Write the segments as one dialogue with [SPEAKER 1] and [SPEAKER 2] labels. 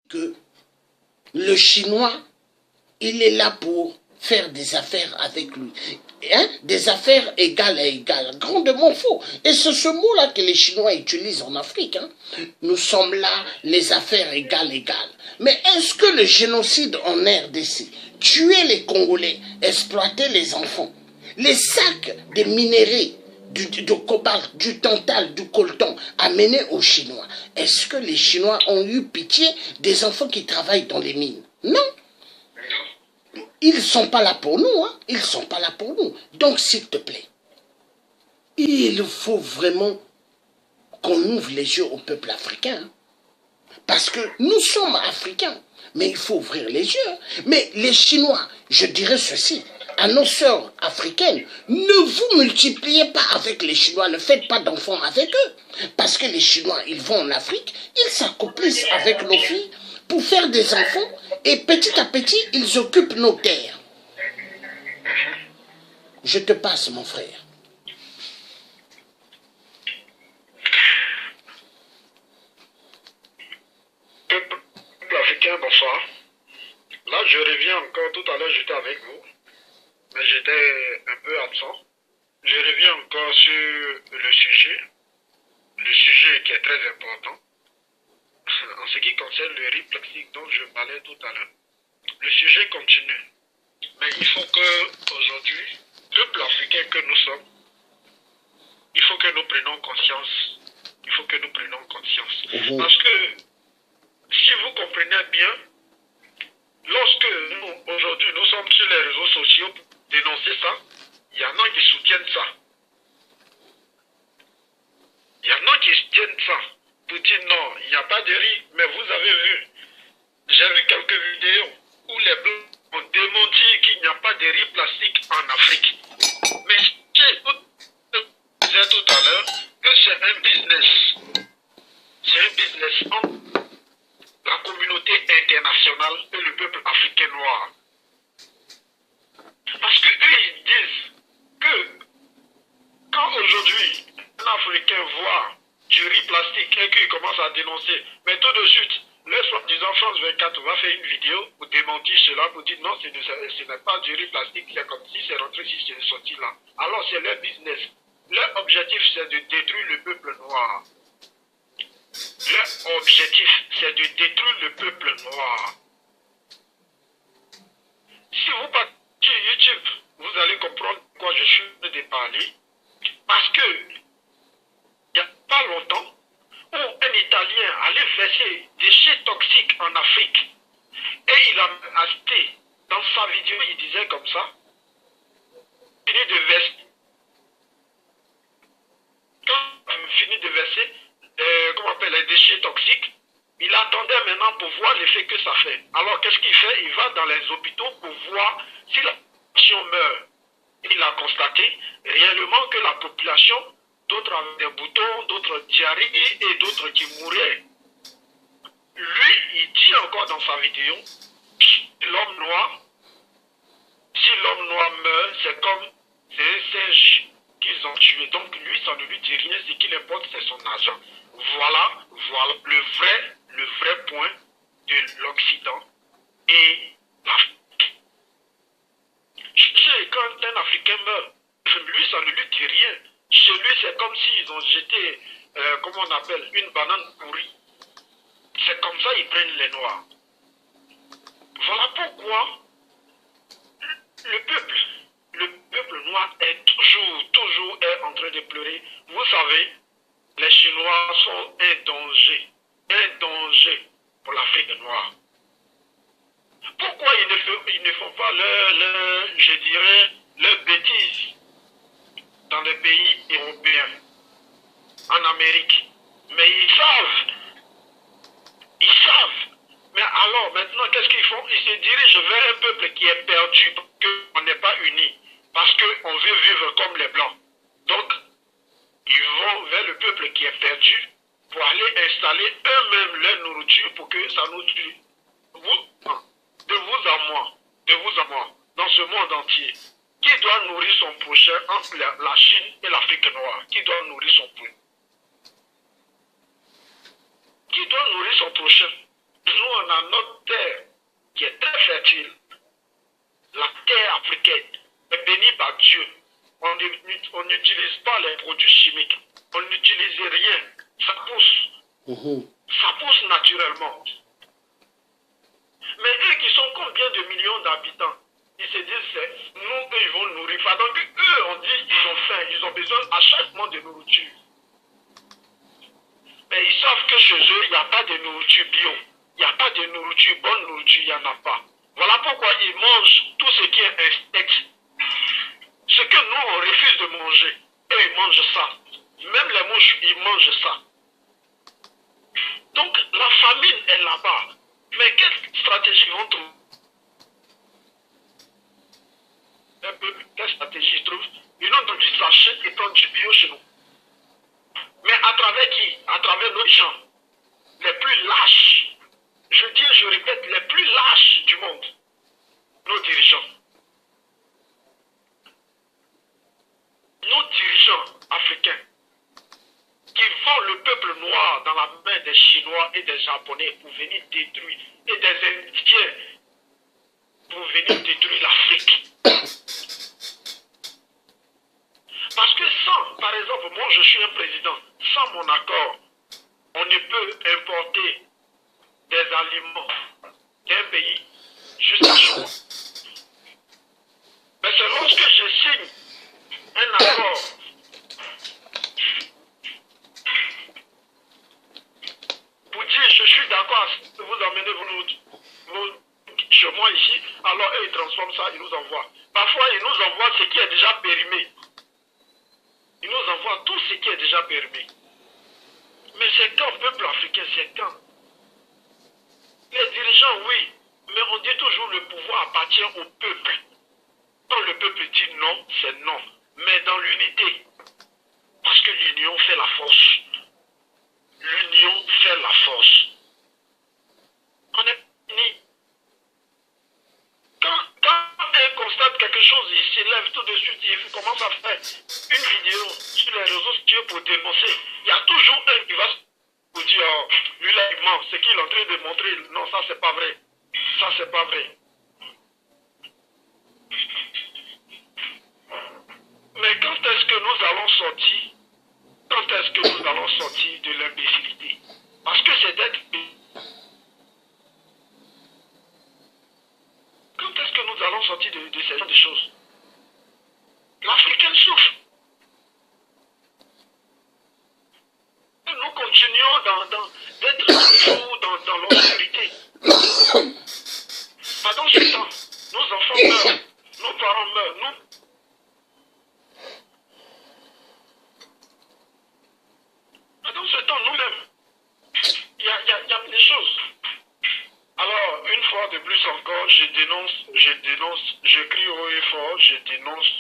[SPEAKER 1] que le Chinois, il est là pour faire des affaires avec lui. Hein? Des affaires égales à égales. Grandement faux. Et c'est ce mot-là que les Chinois utilisent en Afrique. Hein? Nous sommes là, les affaires égales, égales. Mais est-ce que le génocide en RDC, tuer les Congolais, exploiter les enfants, les sacs de minéraux, du cobalt, du tantal, du coltan, amenés aux Chinois, est-ce que les Chinois ont eu pitié des enfants qui travaillent dans les mines? Non. Ils ne sont pas là pour nous, hein. Ils ne sont pas là pour nous. Donc, s'il te plaît, il faut vraiment qu'on ouvre les yeux au peuple africain. Hein. Parce que nous sommes africains, mais il faut ouvrir les yeux. Hein. Mais les Chinois, je dirais ceci, à nos sœurs africaines, ne vous multipliez pas avec les Chinois, ne faites pas d'enfants avec eux. Parce que les Chinois, ils vont en Afrique, ils s'accomplissent avec nos filles pour faire des enfants, et petit à petit, ils occupent nos terres. Je te passe, mon frère.
[SPEAKER 2] Peuple africain, bonsoir. Là, je reviens encore, tout à l'heure, j'étais avec vous, mais j'étais un peu absent. Je reviens encore sur le sujet qui est très important, en ce qui concerne le riz plastique dont je parlais tout à l'heure. Le sujet continue, mais il faut que aujourd'hui, peuple africain que nous sommes, il faut que nous prenions conscience. Il faut que nous prenions conscience. Parce que, si vous comprenez bien, lorsque nous, aujourd'hui, nous sommes sur les réseaux sociaux pour dénoncer ça, il y en a qui soutiennent ça. Il y en a qui soutiennent ça pour dire non, il n'y a pas de riz, mais vous avez vu, j'ai vu quelques vidéos où les Blancs ont démenti qu'il n'y a pas de riz plastique en Afrique. Mais je disais tout à l'heure que c'est un business. C'est un business entre la communauté internationale et le peuple africain noir. Parce que eux, ils disent que quand aujourd'hui un Africain voit du riz plastique et qu'il commence à dénoncer, mais tout de suite, le soi-disant France 24 va faire une vidéo pour démentir cela, pour dire non, ce n'est pas du riz plastique, c'est comme si c'est rentré, si c'est sorti là. Alors c'est leur business. Leur objectif, c'est de détruire le peuple noir. Leur objectif, c'est de détruire le peuple noir. Si vous partez sur YouTube, vous allez comprendre pourquoi je suis en train de parler. Parce que, il n'y a pas longtemps, où un Italien allait verser des déchets toxiques en Afrique. Et il a acheté, dans sa vidéo, il disait comme ça, il finit de verser. Quand il finit de verser, comment on appelle, les déchets toxiques, il attendait maintenant pour voir l'effet que ça fait. Alors qu'est-ce qu'il fait? Il va dans les hôpitaux pour voir si la population meurt. Il a constaté réellement que la population, d'autres avaient des boutons, d'autres diarrhées et d'autres qui mouraient. Lui, il dit encore dans sa vidéo, l'homme noir, si l'homme noir meurt, c'est comme c'est un singe qu'ils ont tué. Donc lui, ça ne lui dit rien, ce qui importe, c'est son argent. Voilà le vrai point de l'Occident et l'Afrique. Quand un Africain meurt, lui, ça ne lui dit rien. Chez lui, c'est comme s'ils ont jeté, comment on appelle, une banane pourrie. C'est comme ça qu'ils prennent les Noirs. Voilà pourquoi le peuple noir est toujours est en train de pleurer. Vous savez, les Chinois sont un danger pour l'Afrique noire. Pourquoi ils ne font pas je dirais, leur bêtise dans les pays européens, en Amérique? Mais ils savent. Mais alors, maintenant, qu'est-ce qu'ils font? Ils se dirigent vers un peuple qui est perdu, parce qu'on n'est pas unis, parce qu'on veut vivre comme les Blancs. Donc, ils vont vers le peuple qui est perdu pour aller installer eux-mêmes leur nourriture pour que ça nous tue. De vous à moi, dans ce monde entier, qui doit nourrir son prochain entre la Chine et l'Afrique noire? Qui doit nourrir son prochain? Qui doit nourrir son prochain? Nous, on a On n'utilise pas les produits chimiques. On n'utilise rien. Ça pousse. Ça pousse naturellement. Mais eux qui sont combien de millions d'habitants, ils se disent, nous, eux, ils vont nourrir. Pendant que eux, on dit, ils ont faim, ils ont besoin à chaque moment de nourriture. Mais ils savent que chez eux, il n'y a pas de nourriture bio. Il n'y a pas de nourriture, bonne nourriture, il n'y en a pas. Voilà pourquoi ils mangent tout ce qui est insecte. Ce que nous, on refuse de manger. Eux, ils mangent ça. Même les mouches, ils mangent ça. Donc, la famine est là-bas. Mais quelle stratégie vont trouver? Quelle stratégie ils trouvent? Ils ont du sachet et prennent du bio chez nous. Mais à travers qui? À travers nos gens. Les plus lâches. Je dis et je répète, les plus lâches du monde. Nos dirigeants. Nos dirigeants africains qui vendent le peuple noir dans la main des Chinois et des Japonais pour venir détruire, et des Indiens pour venir détruire l'Afrique. Parce que sans, par exemple, moi je suis un président, sans mon accord, on ne peut importer des aliments d'un pays jusqu'à chez moi. Mais c'est lorsque je signe un accord pour dire je suis d'accord à ce que vous emmenez vos chez moi ici, alors eux ils transforment ça, ils nous envoient. Parfois ils nous envoient ce qui est déjà périmé. Ils nous envoient tout ce qui est déjà périmé. Mais c'est quand, peuple africain, c'est quand? Les dirigeants, oui, mais on dit toujours le pouvoir appartient au peuple. Quand le peuple dit non, c'est non. Mais dans l'unité. Parce que l'union fait la force. L'union fait la force. On est unis. Quand un constate quelque chose, il s'élève tout de suite, il commence à faire une vidéo sur les réseaux sociaux pour dénoncer. Il y a toujours un qui va vous dire, oh, lui là il ment, ce qu'il est en train de montrer, non, ça c'est pas vrai. Ça c'est pas vrai. Mais quand est-ce que nous allons sortir? Quand est-ce que nous allons sortir de l'imbécilité? Parce que c'est d'être... Quand est-ce que nous allons sortir de ces genre de choses? L'Africain souffre. Nous continuons d'être toujours dans l'obscurité. Pendant ce temps, nos enfants meurent, nos parents meurent, pendant ce temps, nous-mêmes, il y a des choses. Alors, une fois de plus encore, je dénonce, je crie haut et fort, je dénonce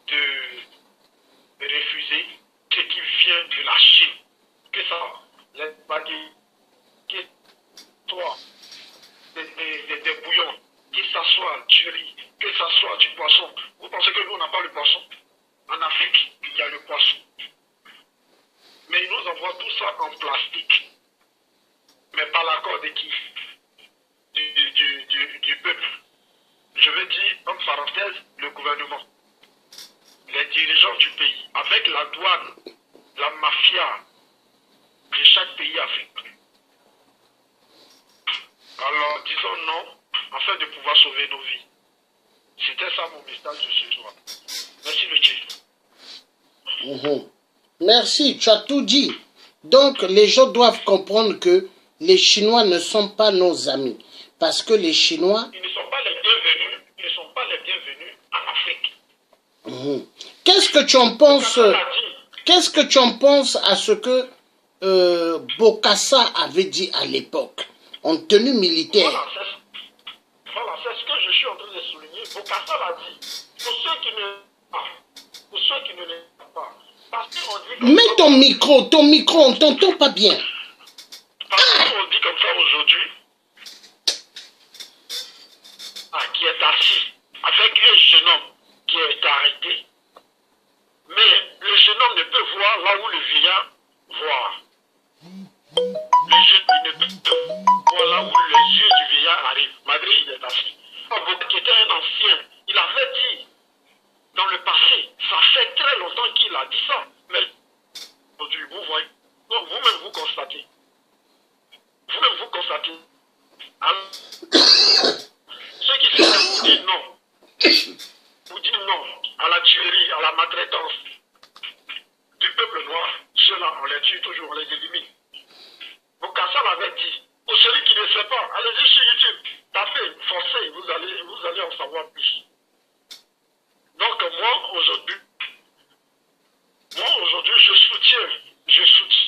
[SPEAKER 2] de refuser ce qui vient de la Chine. Que ça, les baguettes, que soit des bouillons, que ça soit du riz, que ça soit du poisson. Vous pensez que nous, on n'a pas le poisson? En Afrique, il y a le poisson. Mais ils nous envoient tout ça en plastique. Mais par l'accord de qui? Du peuple. Je veux dire, entre parenthèses, le gouvernement. Les dirigeants du pays, avec la douane, la mafia de chaque pays africain. Alors, disons non, afin de pouvoir sauver nos vies. C'était ça mon message de ce soir. Merci le chef.
[SPEAKER 1] Merci, tu as tout dit. Donc, les gens doivent comprendre que les Chinois ne sont pas nos amis. Parce que les Chinois...
[SPEAKER 2] Ils ne sont pas les bienvenus. Ils ne sont pas les bienvenus en Afrique.
[SPEAKER 1] Qu'est-ce que tu en penses? Qu'est-ce que tu en penses à ce que Bokassa avait dit à l'époque, en tenue militaire?
[SPEAKER 2] Voilà, c'est ce que je suis en train de souligner. Bokassa l'a dit. Pour ceux qui ne le savent pas. Parce qu'on dit
[SPEAKER 1] mets ton micro, on t'entend pas bien.
[SPEAKER 2] Parce qu'on dit comme ça aujourd'hui, qui est assis avec un jeune homme qui est arrêté. Mais le jeune homme ne peut voir là où le vieillard voit. Le jeune homme ne peut voir là où les yeux du vieillard arrivent, malgré il est assis. Qui était un ancien, il avait dit Haïti. Pour celui qui ne sait pas, allez-y sur YouTube, tapez, foncez, vous allez en savoir plus. Donc moi aujourd'hui, je soutiens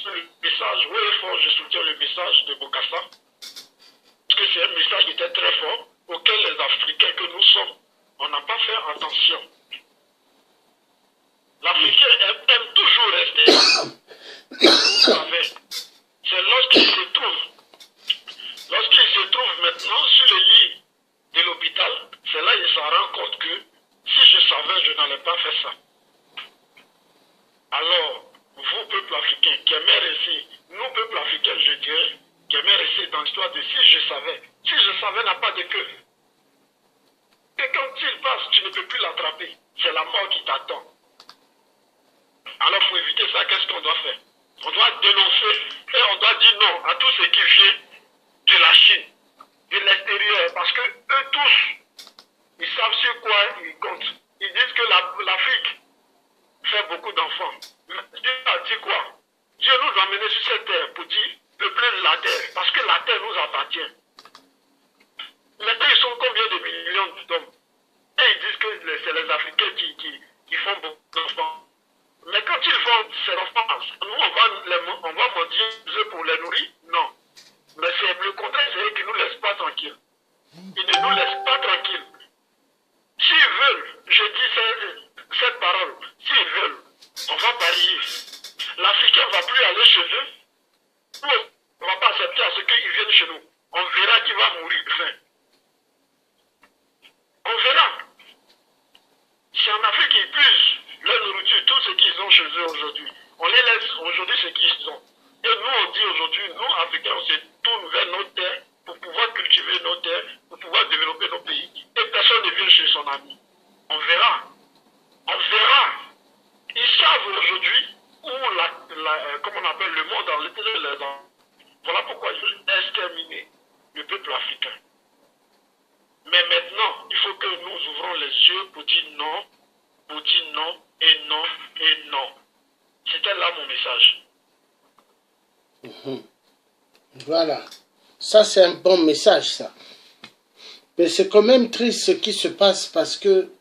[SPEAKER 2] le message, oui fort, je soutiens le message de Bokassa, parce que c'est un message qui était très fort, auquel les Africains que nous sommes, on n'a pas fait attention. L'Africain aime toujours rester, vous savez, c'est lorsqu'il se trouve maintenant sur le lit de l'hôpital, c'est là qu'il se rend compte que si je savais, je n'allais pas faire ça. Alors, vous, peuple africain, qui aimez rester, nous, peuple africain, je dirais, qui aimez rester dans l'histoire de si je savais n'a pas de queue. Et quand il passe, tu ne peux plus l'attraper. C'est la mort qui t'attend. Alors, pour éviter ça, qu'est-ce qu'on doit faire? On doit dénoncer et on doit dire non à tout ce qui vient de la Chine, de l'extérieur, parce que eux tous, ils savent sur quoi ils comptent. Ils disent que l'Afrique fait beaucoup d'enfants. Dieu a dit quoi? Dieu nous a menés sur cette terre pour dire peupler la terre, parce que la terre nous appartient. Maintenant, ils sont combien de millions d'hommes? Et ils disent que c'est les Africains qui font beaucoup d'enfants. Mais quand ils font ces enfants, nous, on va mendier pour les nourrir? Non. Mais c'est le contraire, c'est eux qui ne nous laissent pas tranquilles. Ils ne nous laissent pas tranquilles. S'ils veulent, je dis cette parole, s'ils veulent, on va parier. L'Africain ne va plus aller chez eux. Nous, on ne va pas accepter à ce qu'ils viennent chez nous. On verra qui va mourir de faim. On verra. Si en Afrique ils puissent leur nourriture, tout ce qu'ils ont chez eux aujourd'hui, on les laisse aujourd'hui ce qu'ils ont. Et nous, on dit aujourd'hui, nous, Africains, on se tourne vers nos terres pour pouvoir cultiver nos terres, pour pouvoir développer nos pays. Et personne ne vient chez son ami. On verra. On verra. Ils savent aujourd'hui où comment on appelle le monde dans lequel les gens. Voilà pourquoi ils veulent exterminer le peuple africain. Mais maintenant, il faut que nous ouvrons les yeux pour dire non et non et non. C'était là mon message.
[SPEAKER 1] Voilà. Ça, c'est un bon message, ça. Mais c'est quand même triste ce qui se passe parce que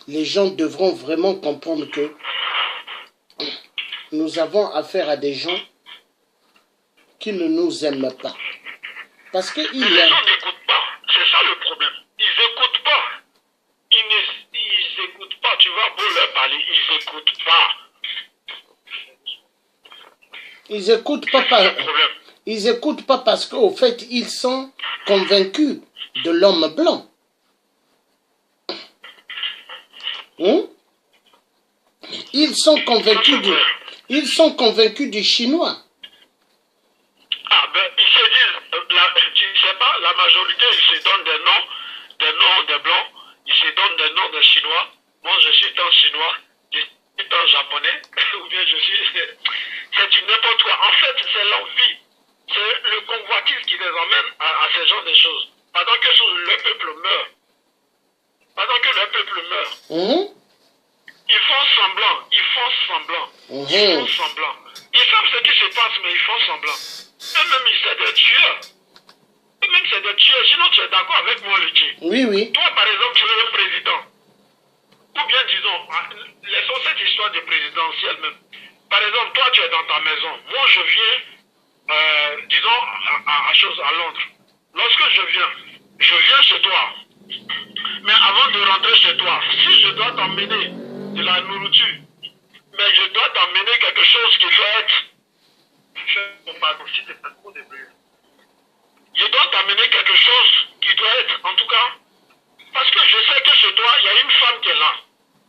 [SPEAKER 1] les gens devront vraiment comprendre que nous avons affaire à des gens qui ne nous aiment pas. Parce que
[SPEAKER 2] les gens n'écoutent pas. C'est ça le problème. Ils n'écoutent pas. Ils n'écoutent pas. Tu vas beau leur parler. Ils n'écoutent pas.
[SPEAKER 1] Ils n'écoutent pas. Ils n'écoutent pas parce qu'au fait, ils sont convaincus de l'homme blanc. Ils sont convaincus du chinois.
[SPEAKER 2] Ah ben, ils se disent, je ne sais pas, la majorité, ils se donnent des noms des blancs, ils se donnent des noms des chinois. Moi, je suis un chinois, je suis un japonais, ou bien je suis... C'est du n'importe quoi. En fait, c'est l'envie. C'est le convoitise qui les emmène à ce genre de choses. Pendant que le peuple meurt. Ils font semblant. Ils font semblant. Ils savent ce qui se passe, mais ils font semblant. Eux-mêmes, c'est des tueurs. Sinon, tu es d'accord avec moi, le tuer.
[SPEAKER 1] Oui.
[SPEAKER 2] Toi, par exemple, tu es un président. Ou bien, disons, laissons cette histoire de présidentielle même. Par exemple, toi, tu es dans ta maison. Moi, je viens, disons, à Londres. Lorsque je viens chez toi. Mais avant de rentrer chez toi, si je dois t'emmener de la nourriture, mais je dois t'emmener quelque chose qui doit être... Je dois t'amener quelque chose qui doit être, en tout cas, parce que je sais que chez toi, il y a une femme qui est là.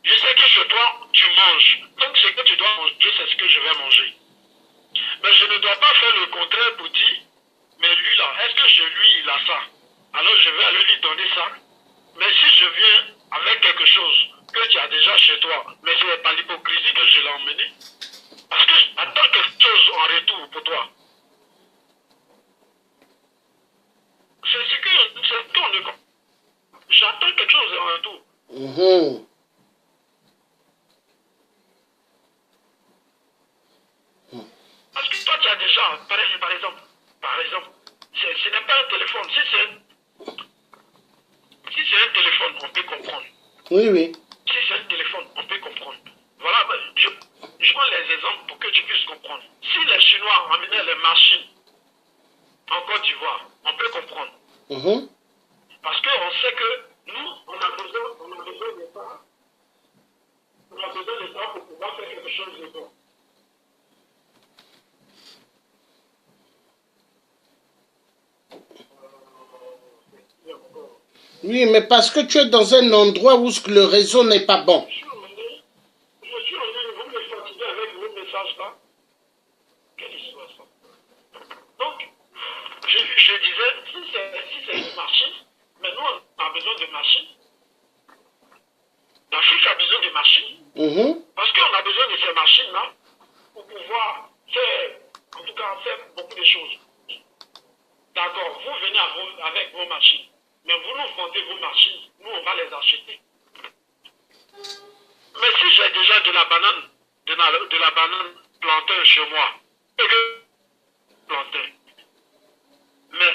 [SPEAKER 2] Je sais que chez toi, tu manges. Donc, ce que tu dois manger, c'est ce que je vais manger. Mais je ne dois pas faire le contraire pour dire, mais lui là, est-ce que chez lui, il a ça? Alors, je vais aller lui donner ça. Mais si je viens avec quelque chose que tu as déjà chez toi, mais ce n'est pas l'hypocrisie que je l'ai emmené. Parce que j'attends quelque chose en retour pour toi.
[SPEAKER 1] Oui, oui.
[SPEAKER 2] Si c'est un téléphone, on peut comprendre. Voilà, je prends les exemples pour que tu puisses comprendre. Si les Chinois amenaient les machines en Côte d'Ivoire, on peut comprendre. Parce qu'on sait que nous, on a besoin de ça. On a besoin de ça pour pouvoir faire quelque chose de bon.
[SPEAKER 1] Oui, mais parce que tu es dans un endroit où le réseau n'est pas bon.
[SPEAKER 2] Je suis en ligne, vous me fatiguez avec vos messages là. Quelle histoire ça? Donc, je disais, si c'est une machine, mais nous on a besoin de machines. L'Afrique a besoin de machines. Parce qu'on a besoin de ces machines-là pour pouvoir faire, en tout cas, faire beaucoup de choses. D'accord, vous venez avec vos machines, mais vous nous vendez vos machines, nous on va les acheter. Mais si j'ai déjà de la banane, de la banane plantain chez moi, et que plantain, mais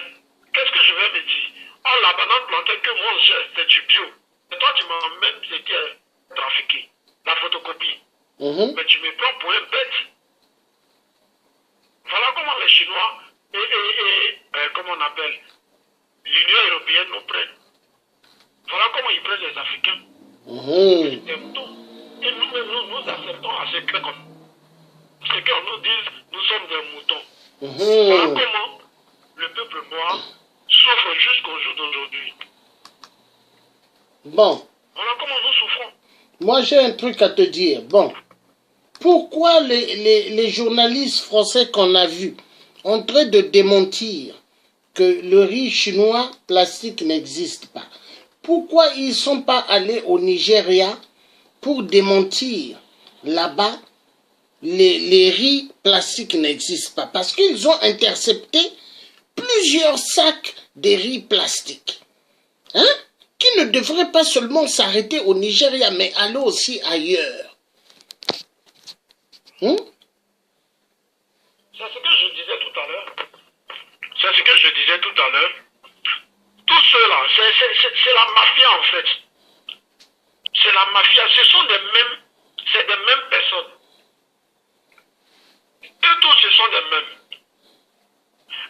[SPEAKER 2] qu'est-ce que je vais me dire? Oh, la banane plantain que moi j'ai, c'est du bio. Et toi tu m'emmènes ce qui est trafiqué, la photocopie. Mais tu me prends pour un bête. Voilà comment les Chinois comment on appelle, l'Union européenne nous prennent. Voilà comment ils prennent les Africains. Et nous acceptons à ce qu'on nous dise, nous sommes des moutons. Voilà comment le peuple noir souffre jusqu'au jour d'aujourd'hui.
[SPEAKER 1] Bon.
[SPEAKER 2] Voilà comment nous souffrons.
[SPEAKER 1] Moi, j'ai un truc à te dire. Bon. Pourquoi les journalistes français qu'on a vus en train de démentir que le riz chinois plastique n'existe pas? Pourquoi ils ne sont pas allés au Nigeria pour démentir là-bas les riz plastiques n'existent pas? Parce qu'ils ont intercepté plusieurs sacs de riz plastique. Hein? Qui ne devraient pas seulement s'arrêter au Nigeria, mais aller aussi ailleurs.
[SPEAKER 2] C'est ce que je disais tout à l'heure. C'est ce que je disais tout à l'heure. Tout cela, c'est la mafia en fait. C'est la mafia. C'est des mêmes personnes. Eux tous, ce sont des mêmes.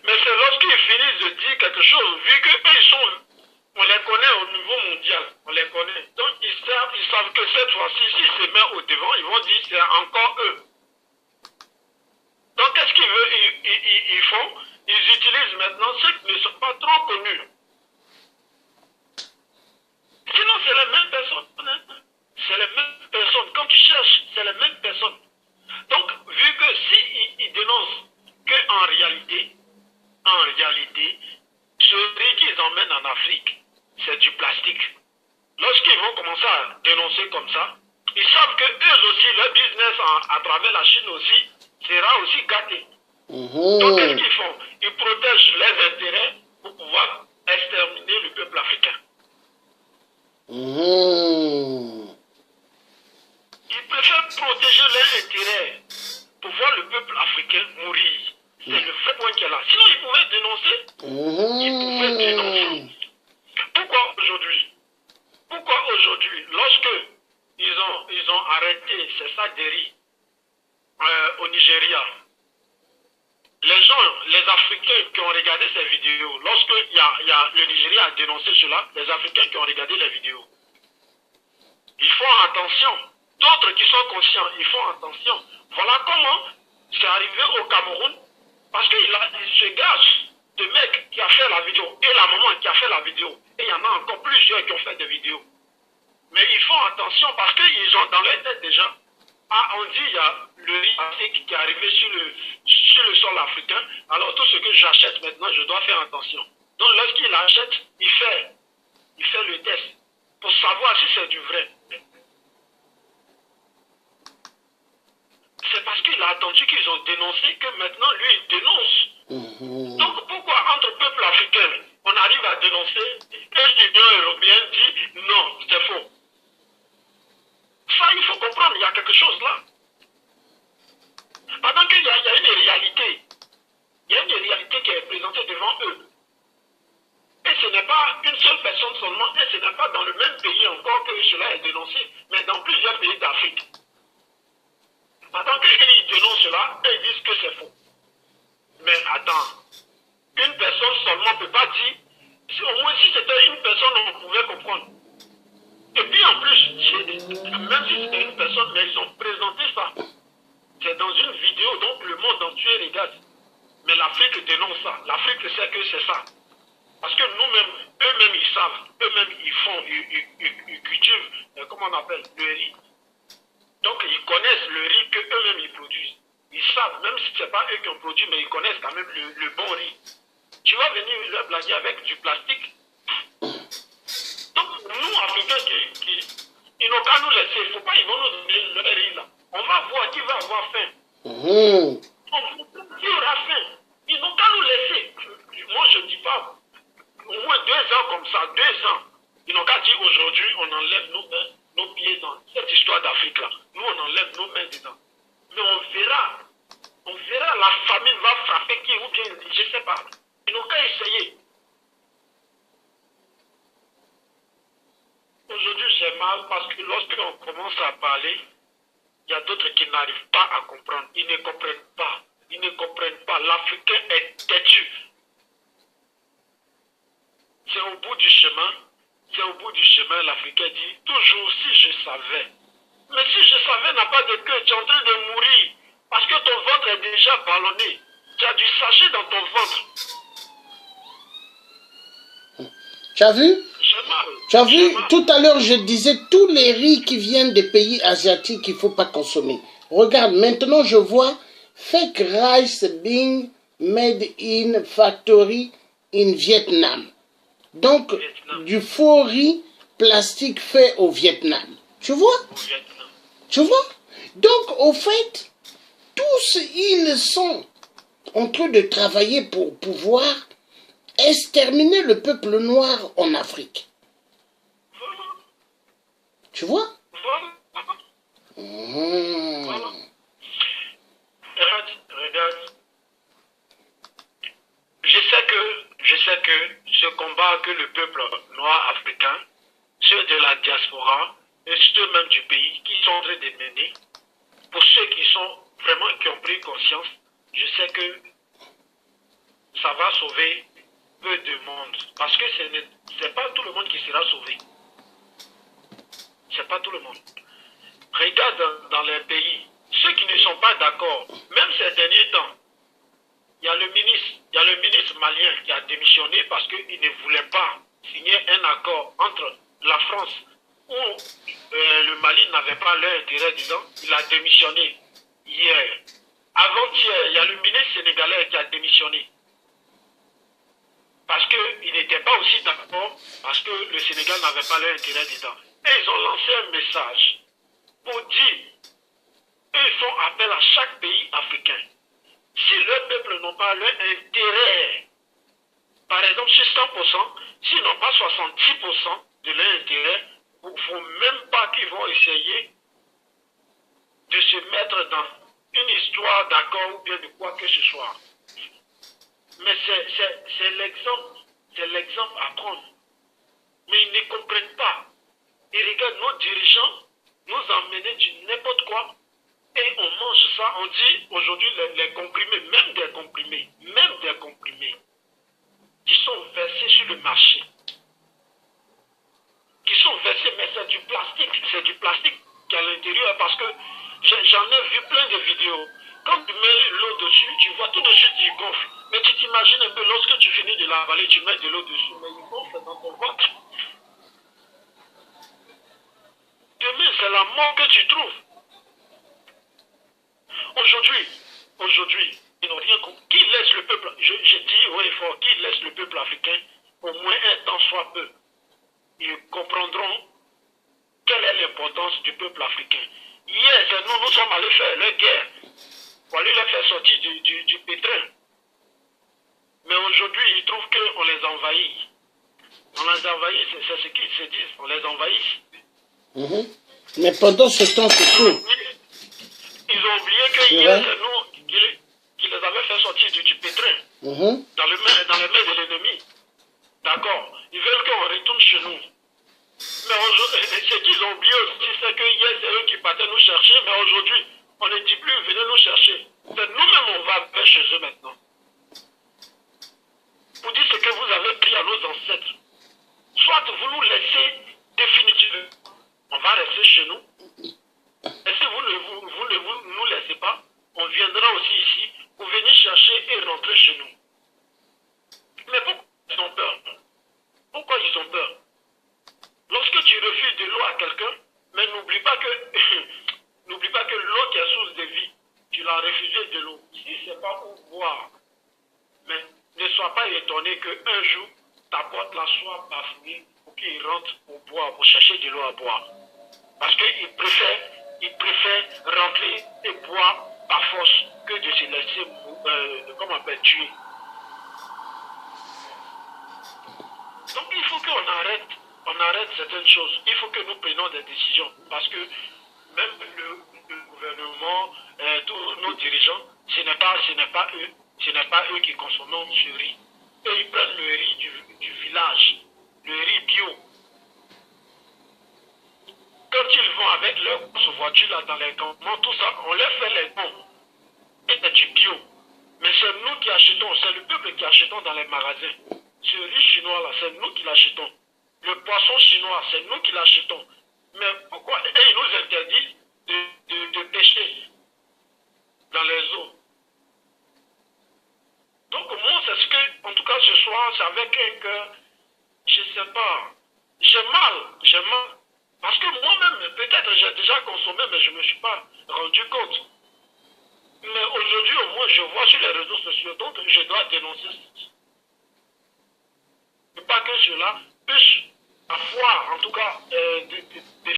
[SPEAKER 2] Mais c'est lorsqu'ils finissent de dire quelque chose, vu qu'eux, on les connaît au niveau mondial. On les connaît. Donc ils savent que cette fois-ci, s'ils se mettent au devant, ils vont dire c'est encore eux. Donc, qu'est-ce qu'ils font? Ils utilisent maintenant ceux qui ne sont pas trop connus. Sinon, c'est les mêmes personnes. C'est les mêmes personnes. Quand tu cherches, c'est les mêmes personnes. Donc, vu que s'ils dénoncent qu'en réalité, ce riz qu'ils emmènent en Afrique, c'est du plastique. Lorsqu'ils vont commencer à dénoncer comme ça, ils savent que eux aussi, leur business à travers la Chine aussi, sera aussi gâté. Donc, qu'est-ce qu'ils font? Ils protègent les intérêts pour pouvoir exterminer le peuple africain. Ils préfèrent protéger leurs intérêts pour voir le peuple africain mourir. C'est le vrai point qui est là. Sinon, ils pouvaient dénoncer. Ils pouvaient dénoncer. Pourquoi aujourd'hui, lorsque ils ont arrêté ces sacs de riz au Nigeria, les Africains qui ont regardé ces vidéos, lorsque le Nigeria a dénoncé cela, les Africains qui ont regardé les vidéos, ils font attention. D'autres qui sont conscients, ils font attention. Voilà comment c'est arrivé au Cameroun, parce qu'il se gâche de mec qui a fait la vidéo et la maman qui a fait la vidéo. Et il y en a encore plusieurs qui ont fait des vidéos. Mais ils font attention parce qu'ils ont dans leur tête déjà. Ah, on dit il y a le riz plastique qui est arrivé sur le sol africain. Alors tout ce que j'achète maintenant, je dois faire attention. Donc lorsqu'il achète, il fait le test pour savoir si c'est du vrai. C'est parce qu'il a attendu qu'ils ont dénoncé que maintenant lui il dénonce. Donc pourquoi entre peuples africains on arrive à dénoncer et l'Union européenne dit non, c'est faux. Ça, il faut comprendre, il y a quelque chose là. Pendant qu'il y a une réalité, il y a une réalité qui est présentée devant eux. Et ce n'est pas une seule personne personne seulement, et ce n'est pas dans le même pays encore que cela est dénoncé, mais dans plusieurs pays d'Afrique. Pendant qu'ils dénoncent cela, et ils disent que c'est faux. Mais attends, une personne seulement ne peut pas dire, au moins si c'était une personne, on pouvait comprendre. Et puis en plus, même si c'était une personne, mais ils ont présenté ça. C'est dans une vidéo, donc le monde entier regarde. Mais l'Afrique dénonce ça. L'Afrique sait que c'est ça. Parce que nous-mêmes, eux-mêmes, ils savent. Eux-mêmes, ils font, ils cultivent, comment on appelle, le riz. Donc, ils connaissent le riz qu'eux-mêmes, ils produisent. Ils savent, même si ce n'est pas eux qui ont produit, mais ils connaissent quand même le bon riz. Tu vas venir leur blaguer avec du plastique. Donc, nous, Africains, ils n'ont qu'à nous laisser. Il ne faut pas, ils vont nous donner le riz là. On va voir qui va avoir faim. Qui aura faim. Ils n'ont qu'à nous laisser. Moi, je ne dis pas. Au moins 2 ans comme ça, 2 ans. Ils n'ont qu'à dire aujourd'hui, on enlève nos pieds dans cette histoire d'Afrique-là. Nous, on enlève nos mains dedans. Mais on verra, la famine va frapper qui ou bien, je ne sais pas. Ils n'ont qu'à essayer. Aujourd'hui, j'ai mal parce que lorsqu'on commence à parler, il y a d'autres qui n'arrivent pas à comprendre. Ils ne comprennent pas. Ils ne comprennent pas. L'Africain est têtu. C'est au bout du chemin. C'est au bout du chemin, l'Africain dit, toujours si je savais. Mais si je savais n'a pas de queue, tu es en train de mourir. Parce que ton ventre est déjà ballonné. Tu as du sachet dans ton ventre.
[SPEAKER 1] Tu as vu? Tu as vu? Tout à l'heure, je disais tous les riz qui viennent des pays asiatiques qu'il ne faut pas consommer. Regarde, maintenant je vois fake rice being made in factory in Vietnam. Donc, du faux riz plastique fait au Vietnam. Tu vois? Tu vois? Donc, au fait, tous ils sont en train de travailler pour pouvoir exterminer le peuple noir en Afrique. Tu vois?
[SPEAKER 2] Regarde. Je sais que ce combat que le peuple noir africain, ceux de la diaspora et ceux même du pays qui sont en train de mener, pour ceux qui ont pris conscience, je sais que ça va sauver peu de monde. Parce que ce n'est pas tout le monde qui sera sauvé. C'est pas tout le monde. Regarde dans les pays, ceux qui ne sont pas d'accord, même ces derniers temps, il y a le ministre malien qui a démissionné parce qu'il ne voulait pas signer un accord entre la France où le Mali n'avait pas leur intérêt dedans. Il a démissionné hier. Avant-hier, il y a le ministre sénégalais qui a démissionné. Parce qu'il n'était pas aussi d'accord, parce que le Sénégal n'avait pas leur intérêt dedans. Et ils ont lancé un message pour dire, ils font appel à chaque pays africain. Si leurs peuples n'ont pas leur intérêt, par exemple sur 100%, s'ils n'ont pas 70% de leur intérêt, il ne faut même pas qu'ils vont essayer de se mettre dans une histoire d'accord ou bien de quoi que ce soit. Mais c'est l'exemple à prendre. Mais ils ne comprennent pas. Ils regardent nos dirigeants nous emmener du n'importe quoi. Et on mange ça, on dit aujourd'hui les comprimés, même des comprimés, qui sont versés sur le marché. Qui sont versés, mais c'est du plastique qui est à l'intérieur parce que j'en ai vu plein de vidéos. Quand tu mets l'eau dessus, tu vois tout de suite il gonfle. Mais tu t'imagines un peu, lorsque tu finis de l'avaler, tu mets de l'eau dessus, mais il gonfle dans ton ventre. Demain, c'est la mort que tu trouves. Aujourd'hui, ils n'ont rien compris. Qui laisse le peuple, je dis oui fort, qui laisse le peuple africain au moins un temps soit peu. Ils comprendront quelle est l'importance du peuple africain. Hier, nous sommes allés faire leur guerre pour aller les faire sortir du pétrin. Mais aujourd'hui, ils trouvent qu'on les envahit. On les envahit, c'est ce qu'ils se disent, on les envahit.
[SPEAKER 1] Mais pendant ce temps, c'est tout.
[SPEAKER 2] Ils ont oublié que hier, c'est nous qui les avaient fait sortir du pétrin. Dans les mains de l'ennemi. D'accord. Ils veulent qu'on retourne chez nous. Mais aujourd'hui, ce qu'ils ont oublié aussi, c'est que hier, c'est eux qui partaient nous chercher, mais aujourd'hui, on ne dit plus, venez nous chercher. C'est nous-mêmes, on va vers chez eux maintenant. Vous dites ce que vous avez pris à nos ancêtres. Soit vous nous laissez définitivement, on va rester chez nous. Et si vous ne nous laissez pas, on viendra aussi ici pour venir chercher et rentrer chez nous. Mais pourquoi ils ont peur? Pourquoi ils ont peur? Lorsque tu refuses de l'eau à quelqu'un, mais n'oublie pas que n'oublie pas que l'eau qui est source de vie, tu l'as refusé de l'eau. Si c'est pas pour boire, mais ne sois pas étonné qu'un jour, ta porte la soit bafouillée pour qu'il rentre pour boire, pour chercher de l'eau à boire. Parce qu'il préfère rentrer et boire par force que de se laisser, tuer. Donc il faut qu'on arrête certaines choses. Il faut que nous prenions des décisions. Parce que même le gouvernement, tous nos dirigeants, ce n'est pas eux qui consomment ce riz. Eux, ils prennent le riz du village, le riz bio. Quand ils vont avec leur voiture là dans les campements, tout ça, on leur fait les dons. Et c'est du bio. Mais c'est nous qui achetons, c'est le peuple qui achetons dans les magasins. Ce riz chinois là, c'est nous qui l'achetons. Le poisson chinois, c'est nous qui l'achetons. Mais pourquoi ils nous interdisent de pêcher dans les eaux? Donc moi, c'est ce que, en tout cas ce soir, c'est avec un cœur, je ne sais pas, j'ai mal. Parce que moi-même, peut-être j'ai déjà consommé, mais je ne me suis pas rendu compte. Mais aujourd'hui, au moins, je vois sur les réseaux sociaux, donc je dois dénoncer. Et pas que cela puisse avoir, en tout cas, des